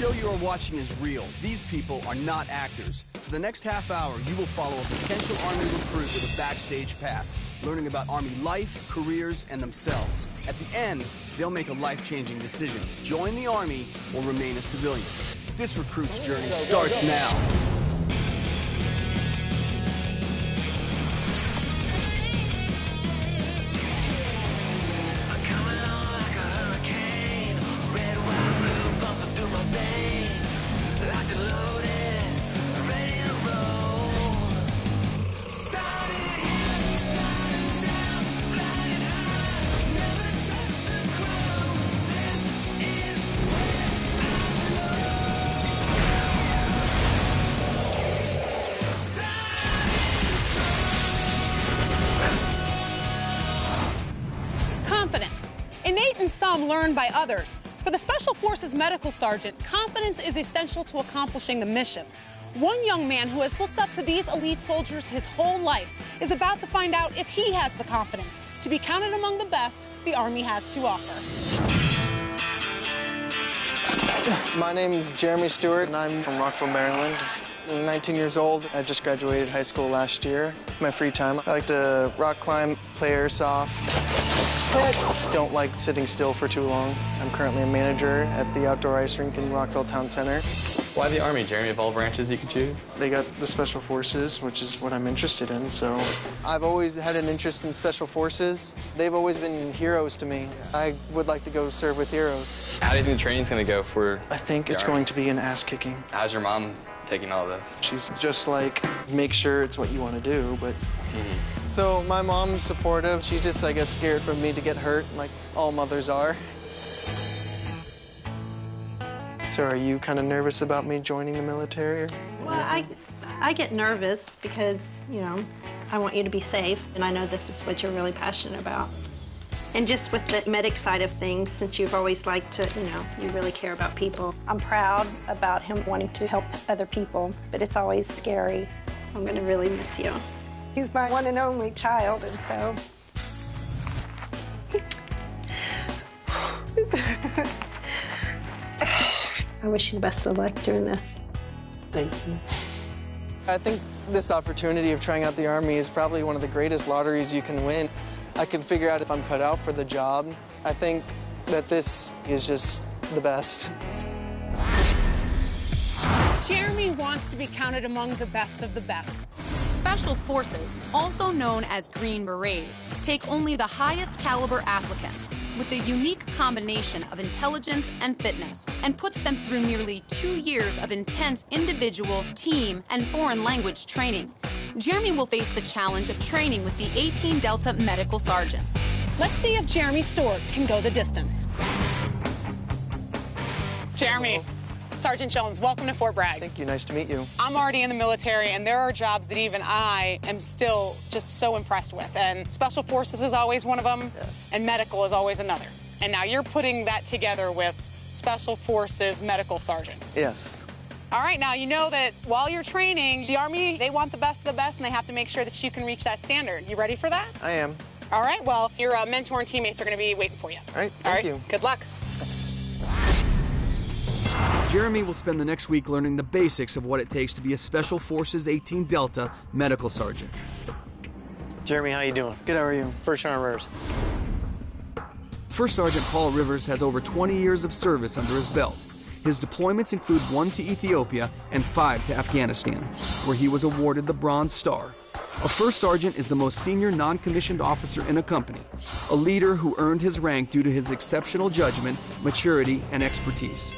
show you are watching is real. These people are not actors. For the next half hour, you will follow a potential Army recruit with a backstage pass, learning about Army life, careers, and themselves. At the end, they'll make a life-changing decision: join the Army or remain a civilian. This recruit's journey starts now. Learned by others. For the Special Forces Medical Sergeant, confidence is essential to accomplishing the mission. One young man who has looked up to these elite soldiers his whole life is about to find out if he has the confidence to be counted among the best the Army has to offer. My name is Jeremy Stewart, and I'm from Rockville, Maryland. I'm 19 years old. I just graduated high school last year. My free time, I like to rock climb, play airsoft. Don't like sitting still for too long. I'm currently a manager at the outdoor ice rink in Rockville Town Center. Why the Army, Jeremy? Of all branches you could choose? They got the Special Forces, which is what I'm interested in, so. I've always had an interest in Special Forces. They've always been heroes to me. I would like to go serve with heroes. How do you think the training's going to go for I think it's going to be an ass-kicking. How's your mom taking all this? She's just like, make sure it's what you want to do, but. So my mom's supportive. She's just, I guess, scared for me to get hurt, like all mothers are. So are you kind of nervous about me joining the military? Well, I get nervous because, you know, I want you to be safe, and I know that this is what you're really passionate about. And just with the medic side of things, since you've always liked to, you know, you really care about people. I'm proud about him wanting to help other people, but it's always scary. I'm gonna really miss you. He's my one and only child, and so. I wish you the best of luck doing this. Thank you. I think this opportunity of trying out the Army is probably one of the greatest lotteries you can win. I can figure out if I'm cut out for the job. I think that this is just the best. Jeremy wants to be counted among the best of the best. Special Forces, also known as Green Berets, take only the highest caliber applicants with a unique combination of intelligence and fitness, and puts them through nearly 2 years of intense individual, team, and foreign language training. Jeremy will face the challenge of training with the 18 Delta Medical Sergeants. Let's see if Jeremy Stewart can go the distance. Jeremy. Hello. Sergeant Jones, welcome to Fort Bragg. Thank you, nice to meet you. I'm already in the military, and there are jobs that even I am still just so impressed with. And Special Forces is always one of them, and medical is always another. And now you're putting that together with Special Forces Medical Sergeant. Yes. All right, now you know that while you're training, the Army, they want the best of the best, and they have to make sure that you can reach that standard. You ready for that? I am. All right, well, your mentor and teammates are going to be waiting for you. All right, thank you. Good luck. Jeremy will spend the next week learning the basics of what it takes to be a Special Forces 18 Delta Medical Sergeant. Jeremy, how you doing? Good, how are you? First honors. First Sergeant Paul Rivers has over 20 years of service under his belt. His deployments include 1 to Ethiopia and 5 to Afghanistan, where he was awarded the Bronze Star. A first sergeant is the most senior non-commissioned officer in a company, a leader who earned his rank due to his exceptional judgment, maturity, and expertise.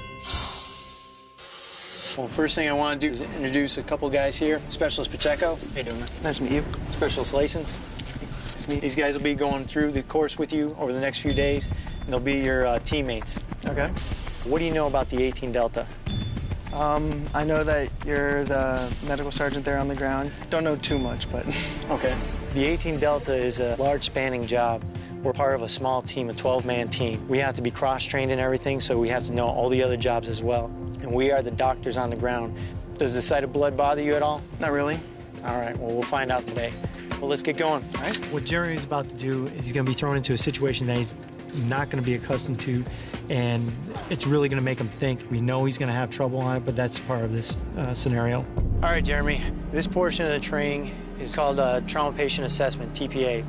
Well, first thing I want to do is introduce a couple guys here. Specialist Pacheco. How you doing, man? Nice to meet you. Specialist Layson. Nice to meet you. These guys will be going through the course with you over the next few days, and they'll be your teammates. Okay. What do you know about the 18 Delta? I know that you're the medical sergeant there on the ground. Don't know too much, but... Okay. The 18 Delta is a large spanning job. We're part of a small team, a 12-man team. We have to be cross-trained in everything, so we have to know all the other jobs as well. And we are the doctors on the ground. Does the sight of blood bother you at all? Not really. All right, well, we'll find out today. Well, let's get going. All right. What Jeremy's about to do is he's going to be thrown into a situation that he's not going to be accustomed to, and it's really going to make him think. We know he's going to have trouble on it, but that's part of this scenario. All right, Jeremy, this portion of the training is called Trauma Patient Assessment, TPA.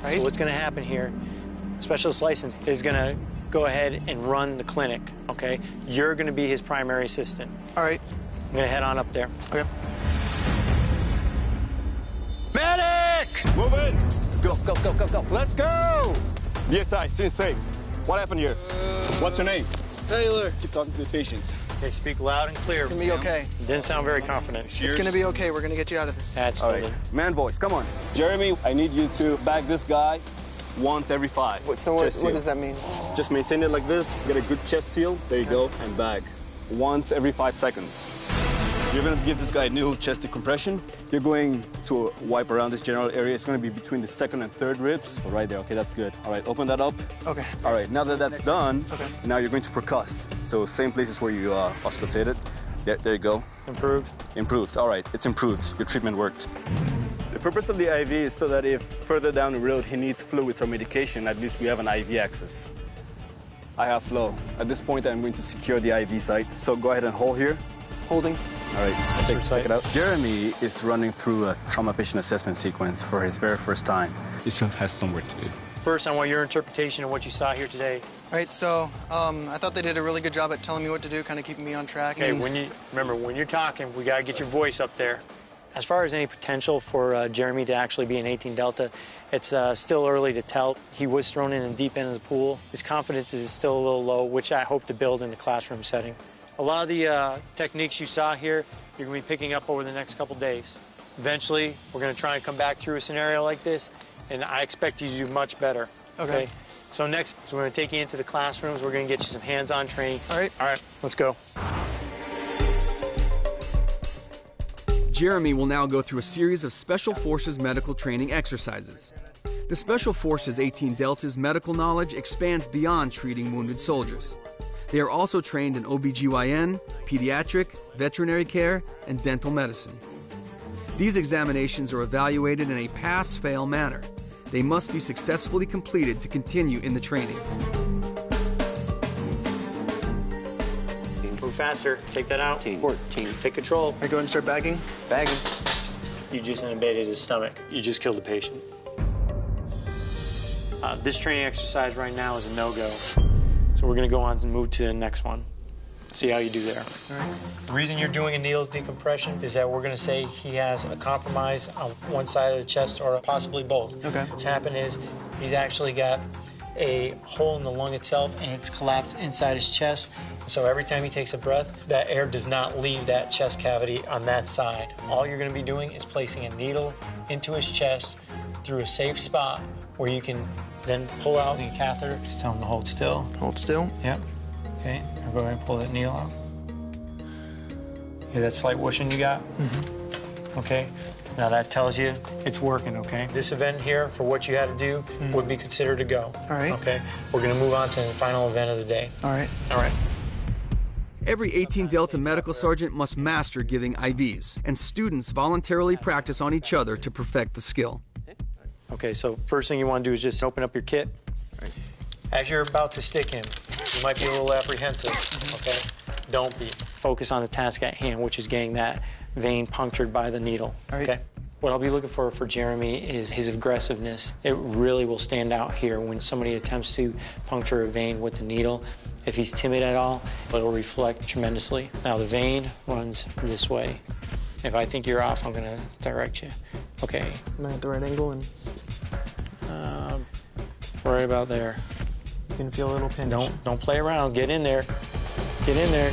Right. So what's going to happen here, Specialist License is going to go ahead and run the clinic, okay? You're going to be his primary assistant. All right. I'm going to head on up there. Okay. Medic! Move in. Go, go, go, go, go. Let's go. DSI, student safe. What happened here? What's your name? Taylor. Keep talking to the patient. Okay, speak loud and clear. It's gonna be okay. You didn't sound very confident. It's gonna be okay. We're gonna get you out of this. That's all right. Man voice, come on. Jeremy, I need you to bag this guy once every 5. What does that mean? Just maintain it like this. Get a good chest seal. There you go. And bag. Once every 5 seconds. You're going to give this guy a new chest decompression. You're going to wipe around this general area. It's going to be between the 2nd and 3rd ribs. Right there. Okay, that's good. All right, open that up. Okay. All right, now that that's done, now you're going to percuss. So same places where you auscultated. There you go. Improved? Improved. All right, it's improved. Your treatment worked. The purpose of the IV is so that if further down the road he needs fluids or medication, at least we have an IV access. I have flow. At this point, I'm going to secure the IV site. So go ahead and hold here. Holding. All right, take it out. Jeremy is running through a trauma patient assessment sequence for his very first time. He still has some work to do. First, I want your interpretation of what you saw here today. All right, so I thought they did a really good job at telling me what to do, kind of keeping me on track. Okay, remember, when you're talking, we got to get your voice up there. As far as any potential for Jeremy to actually be an 18 Delta, it's still early to tell. He was thrown in the deep end of the pool. His confidence is still a little low, which I hope to build in the classroom setting. A lot of the techniques you saw here, you're going to be picking up over the next couple days. Eventually, we're going to try and come back through a scenario like this, and I expect you to do much better. Okay. So next, we're going to take you into the classrooms. We're going to get you some hands-on training. All right. All right, let's go. Jeremy will now go through a series of Special Forces medical training exercises. The Special Forces 18 Delta's medical knowledge expands beyond treating wounded soldiers. They are also trained in OBGYN, pediatric, veterinary care, and dental medicine. These examinations are evaluated in a pass-fail manner. They must be successfully completed to continue in the training. Move faster. Take that out. 14. Take control. I go and start bagging? Bagging. You just intubated his stomach. You just killed the patient. This training exercise right now is a no-go. So we're going to go on and move to the next one. See how you do there. All right. The reason you're doing a needle decompression is that we're going to say he has a compromise on one side of the chest or possibly both. Okay. What's happened is he's actually got a hole in the lung itself, and it's collapsed inside his chest. So every time he takes a breath, that air does not leave that chest cavity on that side. All you're going to be doing is placing a needle into his chest through a safe spot where you can then pull out the catheter. Just tell him to hold still. Hold still? Yep. Okay, now go ahead and pull that needle out. Hear that slight whooshing you got? Mm-hmm. Okay, now that tells you it's working, okay? This event here, for what you had to do, would be considered a go. All right. Okay, we're gonna move on to the final event of the day. All right. All right. Every 18 Delta medical sergeant must master giving IVs, and students voluntarily practice on each other to perfect the skill. Okay, so first thing you want to do is just open up your kit. Right. As you're about to stick him, you might be a little apprehensive, okay? Don't be. Focus on the task at hand, which is getting that vein punctured by the needle, All right. okay? What I'll be looking for Jeremy is his aggressiveness. It really will stand out here when somebody attempts to puncture a vein with the needle. If he's timid at all, it'll reflect tremendously. Now the vein runs this way. If I think you're off, I'm gonna direct you. Okay. Am I at the right angle? And Right about there. you can feel a little pinch. Don't play around. Get in there. Get in there.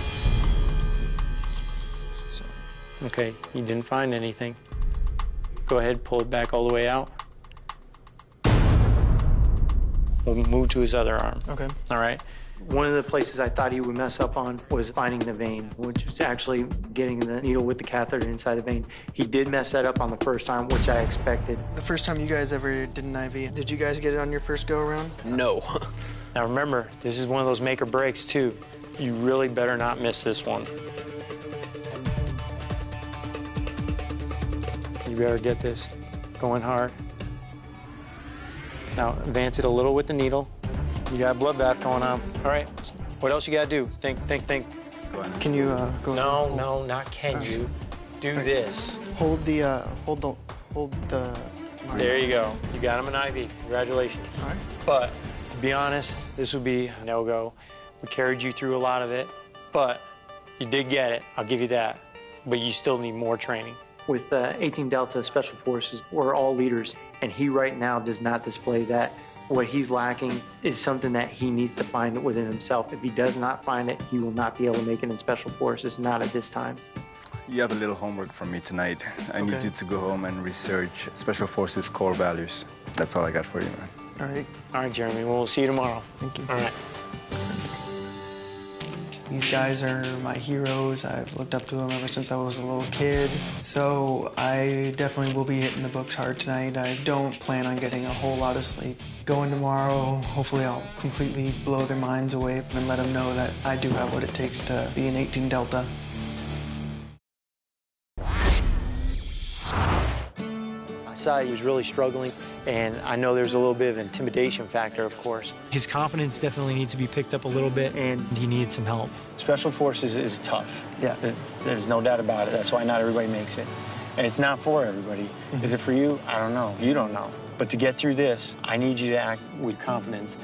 So, Okay, you didn't find anything. Go ahead, pull it back all the way out. We'll move to his other arm. okay. All right. One of the places I thought he would mess up on was finding the vein, which was actually getting the needle with the catheter inside the vein. He did mess that up on the first time, which I expected. The first time you guys ever did an IV, did you guys get it on your first go-around? No. Now remember, this is one of those make or breaks too. You really better not miss this one. You better get this going hard. Now advance it a little with the needle. You got a bloodbath going on. All right. What else you got to do? Think. Go on. Can you go? No, not can you. Do this. Hold the. There you go. You got him an IV. Congratulations. All right. But to be honest, this would be a no-go. We carried you through a lot of it, but you did get it. I'll give you that. But you still need more training. With 18 Delta Special Forces, we're all leaders, and he right now does not display that. What he's lacking is something that he needs to find within himself. If he does not find it, he will not be able to make it in Special Forces, not at this time. You have a little homework for me tonight. I need you to go home and research Special Forces core values. That's all I got for you, man. All right. All right, Jeremy. Well, we'll see you tomorrow. Thank you. All right. These guys are my heroes. I've looked up to them ever since I was a little kid. So I definitely will be hitting the books hard tonight. I don't plan on getting a whole lot of sleep. Going tomorrow, hopefully I'll completely blow their minds away and let them know that I do have what it takes to be an 18 Delta. I saw he was really struggling, and I know there's a little bit of an intimidation factor, of course. His confidence definitely needs to be picked up a little bit, and he needs some help. Special Forces is tough. Yeah. There's no doubt about it. That's why not everybody makes it. And it's not for everybody. Is it for you? I don't know. You don't know. But to get through this, I need you to act with confidence.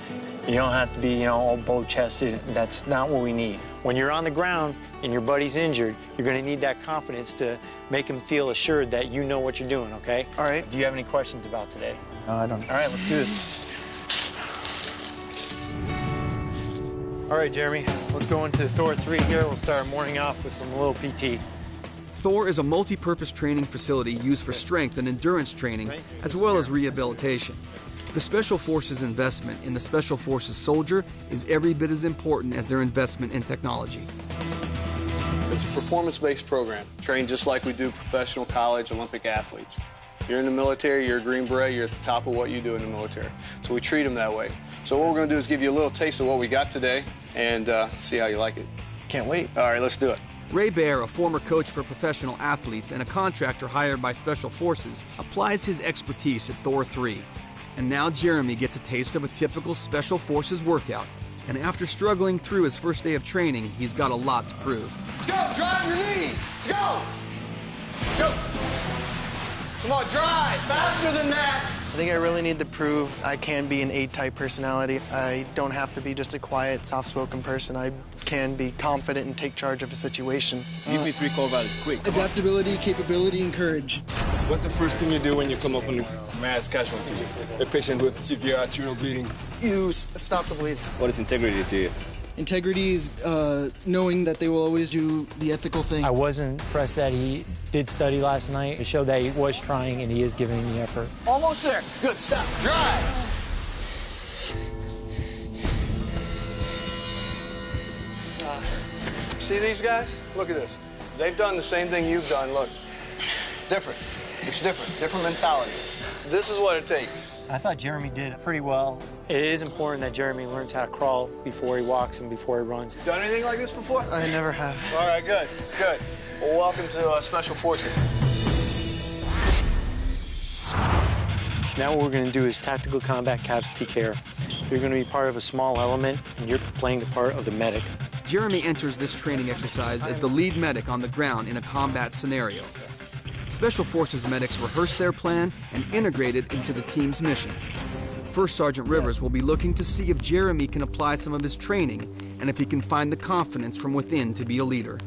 You don't have to be, all bow-chested. That's not what we need. When you're on the ground and your buddy's injured, you're going to need that confidence to make him feel assured that you know what you're doing, okay? All right. Do you have any questions about today? No, I don't. All right, let's do this. All right, Jeremy, let's go into Thor 3 here. We'll start our morning off with some little PT. Thor is a multi-purpose training facility used for strength and endurance training, as well as rehabilitation. The Special Forces investment in the Special Forces soldier is every bit as important as their investment in technology. It's a performance-based program, trained just like we do professional college Olympic athletes. You're in the military, you're a Green Beret, you're at the top of what you do in the military. So we treat them that way. So what we're going to do is give you a little taste of what we got today and see how you like it. Can't wait. All right, let's do it. Ray Baer, a former coach for professional athletes and a contractor hired by Special Forces, applies his expertise at Thor 3. And now Jeremy gets a taste of a typical Special Forces workout. And after struggling through his first day of training, he's got a lot to prove. Let's go, drive your knees. Let's go. Go. Come on, drive. Faster than that. I think I really need to prove I can be an A-type personality. I don't have to be just a quiet, soft-spoken person. I can be confident and take charge of a situation. Give me 3 core values, quick. Adaptability, capability, and courage. What's the first thing you do when you come up on mass casualty? A patient with severe arterial bleeding. You stop the bleeding. What is integrity to you? Integrity is knowing that they will always do the ethical thing. I wasn't impressed that he did study last night. It showed that he was trying and he is giving the effort. Almost there. Good, stop. Drive. See these guys? Look at this. They've done the same thing you've done. Look, different. It's different. Different mentality. This is what it takes. I thought Jeremy did pretty well. It is important that Jeremy learns how to crawl before he walks and before he runs. Done anything like this before? I never have. All right, good, good. Well, welcome to Special Forces. Now what we're going to do is tactical combat casualty care. You're going to be part of a small element, and you're playing the part of the medic. Jeremy enters this training exercise as the lead medic on the ground in a combat scenario. Special Forces medics rehearse their plan and integrate it into the team's mission. First Sergeant Rivers will be looking to see if Jeremy can apply some of his training and if he can find the confidence from within to be a leader.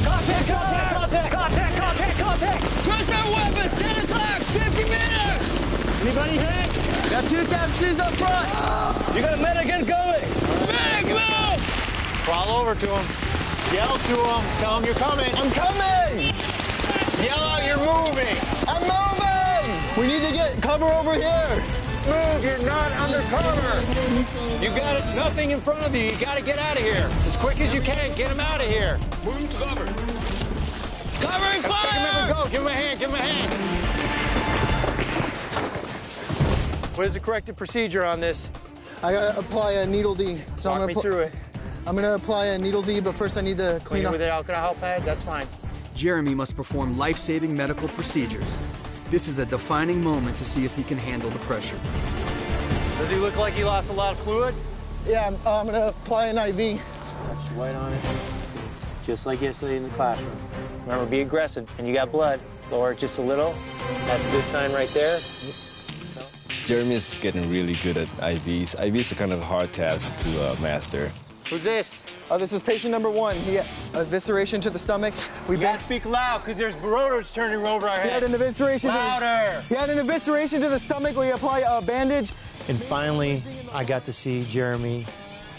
Contact, contact, contact, contact, contact, contact. Crush our weapons, 10 o'clock, 50 meters. Anybody hit? Got 2 capsules up front. You got a medic incoming. Medic, move. Crawl over to him. Yell to him. Tell him you're coming. I'm coming. Yell out you're moving. I'm moving. We need to get cover over here. Move, you're not under cover. You got nothing in front of you. You got to get out of here. As quick as you can, get him out of here. Move him to cover. Covering fire. Go, give him a hand, give him a hand. What is the corrective procedure on this? I gotta apply a needle D. So Walk me through it. I'm gonna apply a needle D, but first I need to clean up. With an alcohol pad, that's fine. Jeremy must perform life-saving medical procedures. This is a defining moment to see if he can handle the pressure. Does he look like he lost a lot of fluid? Yeah, I'm gonna apply an IV. Touch white on it, just like yesterday in the classroom. Remember, be aggressive, and you got blood. Lower it just a little. That's a good sign right there. Jeremy's getting really good at IVs. IVs are kind of a hard task to master. Who's this? This is patient number 1. He had evisceration to the stomach. We gotta speak loud, because there's rotors turning over our head. He had an evisceration. Louder! He had an evisceration to the stomach. We apply a bandage. And finally, I got to see Jeremy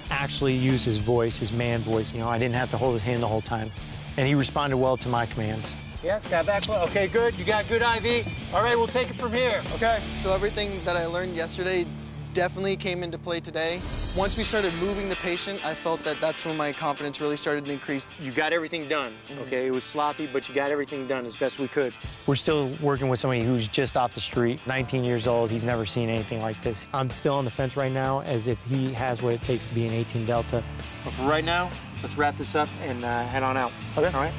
actually use his voice, his man voice. You know, I didn't have to hold his hand the whole time. And he responded well to my commands. Yeah, got back well. Okay, good. You got good IV. All right, we'll take it from here. Okay. So everything that I learned yesterday definitely came into play today. Once we started moving the patient, I felt that that's when my confidence really started to increase. You got everything done, okay? It was sloppy, but you got everything done as best we could. We're still working with somebody who's just off the street, 19 years old. He's never seen anything like this. I'm still on the fence right now as if he has what it takes to be an 18 Delta. But for right now, let's wrap this up and head on out. Okay. All right.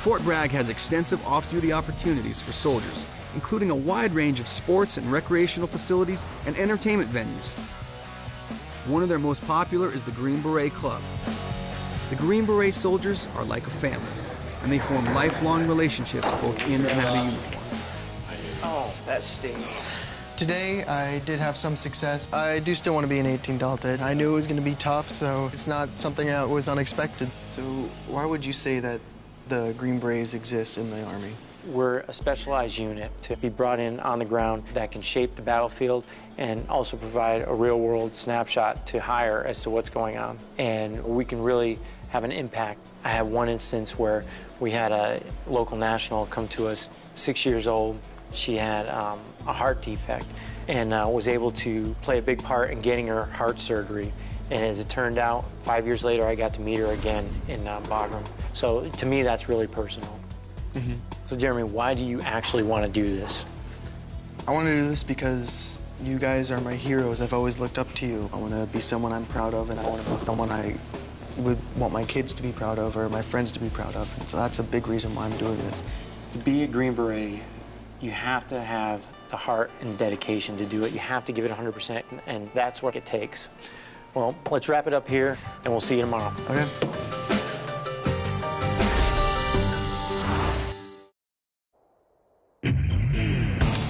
Fort Bragg has extensive off-duty opportunities for soldiers, including a wide range of sports and recreational facilities and entertainment venues. One of their most popular is the Green Beret Club. The Green Beret soldiers are like a family, and they form lifelong relationships both in and out of uniform. Oh, that stings. Today, I did have some success. I do still want to be an 18 Delta. I knew it was going to be tough, so it's not something that was unexpected. So why would you say that the Green Berets exist in the Army? We're a specialized unit to be brought in on the ground that can shape the battlefield and also provide a real-world snapshot to hire as to what's going on. And we can really have an impact. I had one instance where we had a local national come to us, 6 years old. She had a heart defect and was able to play a big part in getting her heart surgery. And as it turned out, 5 years later, I got to meet her again in Bagram. So to me, that's really personal. Mm-hmm. So Jeremy, why do you actually want to do this? I want to do this because you guys are my heroes. I've always looked up to you. I want to be someone I'm proud of, and I want to be someone I would want my kids to be proud of or my friends to be proud of. And so that's a big reason why I'm doing this. To be a Green Beret, you have to have the heart and dedication to do it. You have to give it 100%, and that's what it takes. Well, let's wrap it up here, and we'll see you tomorrow. Okay.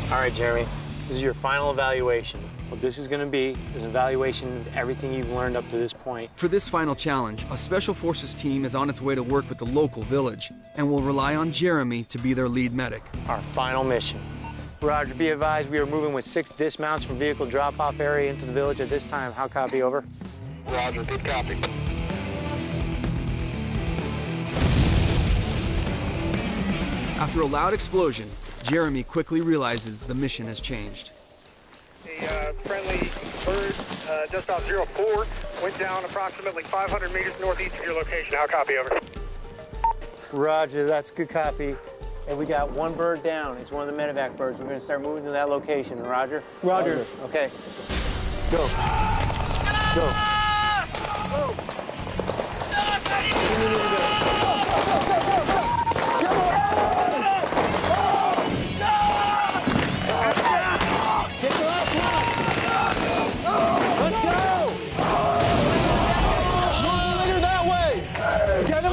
All right, Jeremy, this is your final evaluation. What this is going to be is an evaluation of everything you've learned up to this point. For this final challenge, a Special Forces team is on its way to work with the local village and will rely on Jeremy to be their lead medic. Our final mission. Roger, be advised, we are moving with 6 dismounts from vehicle drop-off area into the village at this time. How copy, over? Roger, good copy. After a loud explosion, Jeremy quickly realizes the mission has changed. A friendly bird just off 04 went down approximately 500 meters northeast of your location. How copy, over? Roger, that's good copy. And we got one bird down. It's one of the medevac birds. We're going to start moving to that location. Roger? Roger. Okay. Go. Go.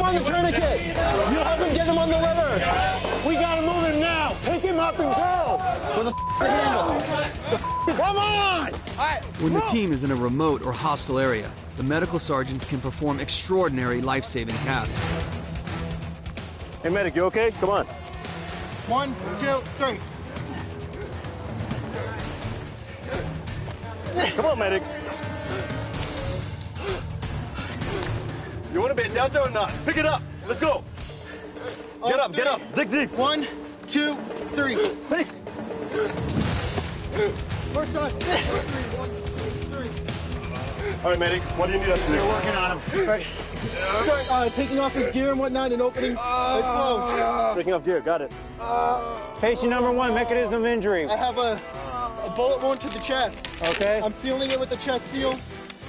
On the tourniquet. You have him get him on the liver. We got to move him now. Take him up and go. For the handle. Come on. All right. When the team is in a remote or hostile area, the medical sergeants can perform extraordinary life-saving tasks. Hey, medic, you okay? Come on. 1, 2, 3. Come on, medic. You want to be a Delta or not? Pick it up. Let's go. Get up, get up. Dig deep. 1, 2, 3. Pick. First time. 1, 2, 3. All right, medic. What do you need us to do? We're working on him. Right. Start taking off his gear and whatnot and opening his clothes. Taking off gear. Got it. Patient number 1, mechanism of injury. I have a bullet wound to the chest. Okay. I'm sealing it with the chest seal.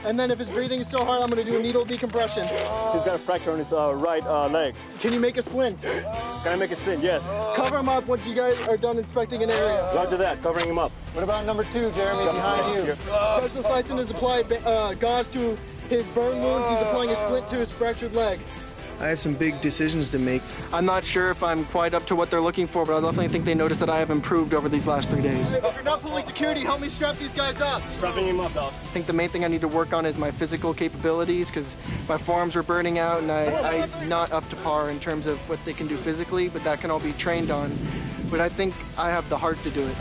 And then if his breathing is so hard, I'm going to do a needle decompression. He's got a fracture on his right leg. Can you make a splint? Can I make a spin? Yes. Cover him up once you guys are done inspecting an area. Roger that, covering him up. What about number 2, Jeremy, behind you? Specialist license is applied gauze to his burn wounds. He's applying a splint to his fractured leg. I have some big decisions to make. I'm not sure if I'm quite up to what they're looking for, but I definitely think they noticed that I have improved over these last 3 days. If you're not pulling security, help me strap these guys up. Strapping him up, dog. I think the main thing I need to work on is my physical capabilities, because my forearms are burning out and I'm not up to par in terms of what they can do physically, but that can all be trained on. But I think I have the heart to do it.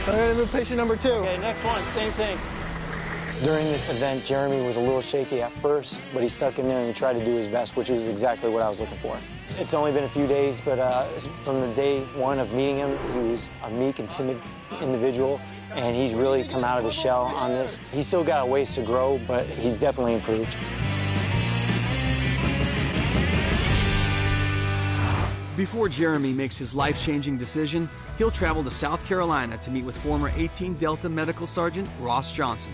All right, move patient number 2. Okay, next one, same thing. During this event, Jeremy was a little shaky at first, but he stuck in there and he tried to do his best, which is exactly what I was looking for. It's only been a few days, but from the day one of meeting him, he was a meek and timid individual, and he's really come out of his shell on this. He's still got a ways to grow, but he's definitely improved. Before Jeremy makes his life-changing decision, he'll travel to South Carolina to meet with former 18 Delta Medical Sergeant Ross Johnson.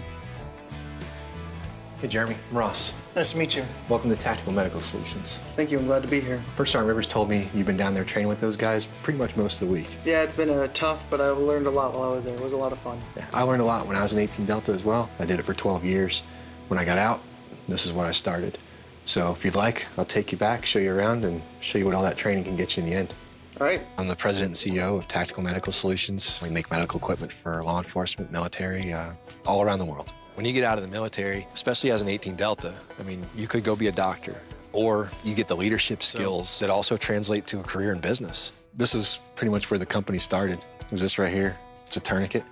Hey Jeremy, I'm Ross. Nice to meet you. Welcome to Tactical Medical Solutions. Thank you, I'm glad to be here. First Sergeant Rivers told me you've been down there training with those guys pretty much most of the week. Yeah, it's been tough, but I learned a lot while I was there. It was a lot of fun. Yeah, I learned a lot when I was in 18 Delta as well. I did it for 12 years. When I got out, this is what I started. So if you'd like, I'll take you back, show you around, and show you what all that training can get you in the end. All right. I'm the president and CEO of Tactical Medical Solutions. We make medical equipment for law enforcement, military, all around the world. When you get out of the military, especially as an 18 Delta, I mean, you could go be a doctor, or you get the leadership skills that also translate to a career in business. This is pretty much where the company started. It was this right here. It's a tourniquet.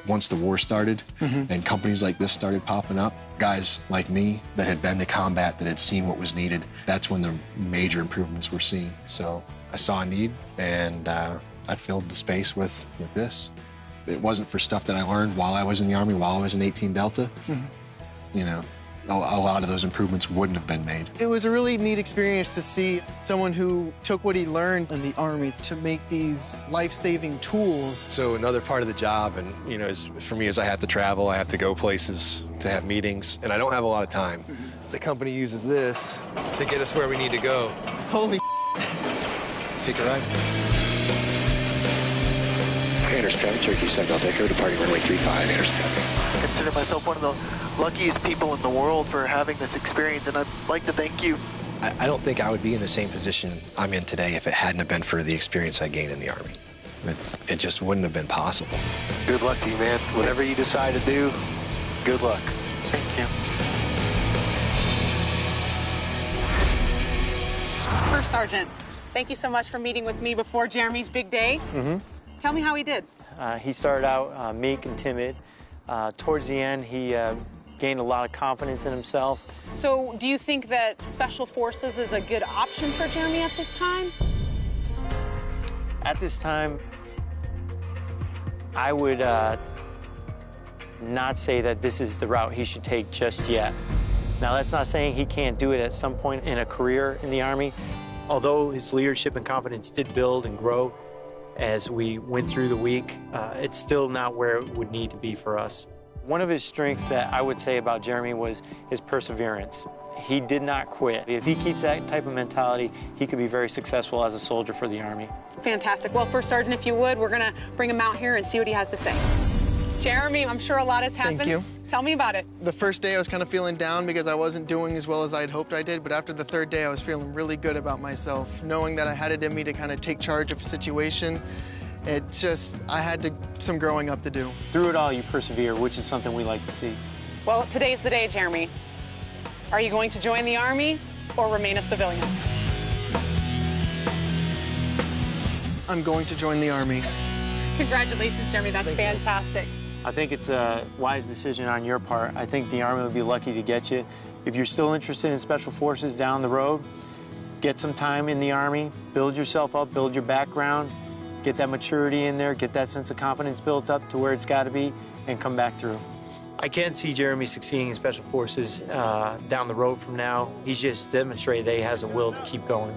Once the war started and companies like this started popping up, guys like me that had been to combat, that had seen what was needed, that's when the major improvements were seen. So I saw a need, and I filled the space with this. It wasn't for stuff that I learned while I was in the Army, while I was in 18 Delta. You know, a lot of those improvements wouldn't have been made. It was a really neat experience to see someone who took what he learned in the Army to make these life-saving tools. So another part of the job, and you know, for me, is I have to travel, I have to go places to have meetings, and I don't have a lot of time. The company uses this to get us where we need to go. Holy Let's take a ride. Anderson Traffic, Cherokee 7 Delta Echo, departing runway 35, Anderson Traffic. I consider myself one of the luckiest people in the world for having this experience, and I'd like to thank you. I don't think I would be in the same position I'm in today if it hadn't have been for the experience I gained in the Army. It just wouldn't have been possible. Good luck to you, man. Whatever you decide to do, good luck. Thank you. First Sergeant, thank you so much for meeting with me before Jeremy's big day. Tell me how he did. He started out meek and timid. Towards the end, he gained a lot of confidence in himself. So do you think that Special Forces is a good option for Jeremy at this time? At this time, I would not say that this is the route he should take just yet. Now, that's not saying he can't do it at some point in a career in the Army. Although his leadership and confidence did build and grow as we went through the week, it's still not where it would need to be for us. One of his strengths that I would say about Jeremy was his perseverance. He did not quit. If he keeps that type of mentality, he could be very successful as a soldier for the Army. Fantastic. Well, First Sergeant, if you would, we're going to bring him out here and see what he has to say. Jeremy, I'm sure a lot has happened. Thank you. Tell me about it. The first day I was kind of feeling down because I wasn't doing as well as I had hoped I did, but after the third day I was feeling really good about myself, knowing that I had it in me to kind of take charge of a situation. I had some growing up to do. Through it all, you persevere, which is something we like to see. Well, today's the day, Jeremy. Are you going to join the Army or remain a civilian? I'm going to join the Army. Congratulations, Jeremy. That's fantastic. I think it's a wise decision on your part. I think the Army would be lucky to get you. If you're still interested in Special Forces down the road, get some time in the Army, build yourself up, build your background, get that maturity in there, get that sense of confidence built up to where it's got to be, and come back through. I can't see Jeremy succeeding in Special Forces down the road from now. He's just demonstrated that he has a will to keep going.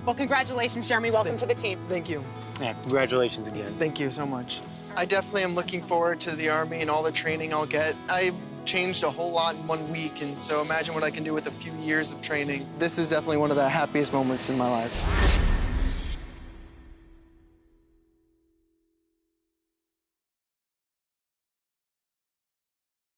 Well, congratulations, Jeremy. Welcome to the team. Thank you. Yeah, congratulations again. Thank you so much. I definitely am looking forward to the Army and all the training I'll get. I changed a whole lot in 1 week, and so imagine what I can do with a few years of training. This is definitely one of the happiest moments in my life.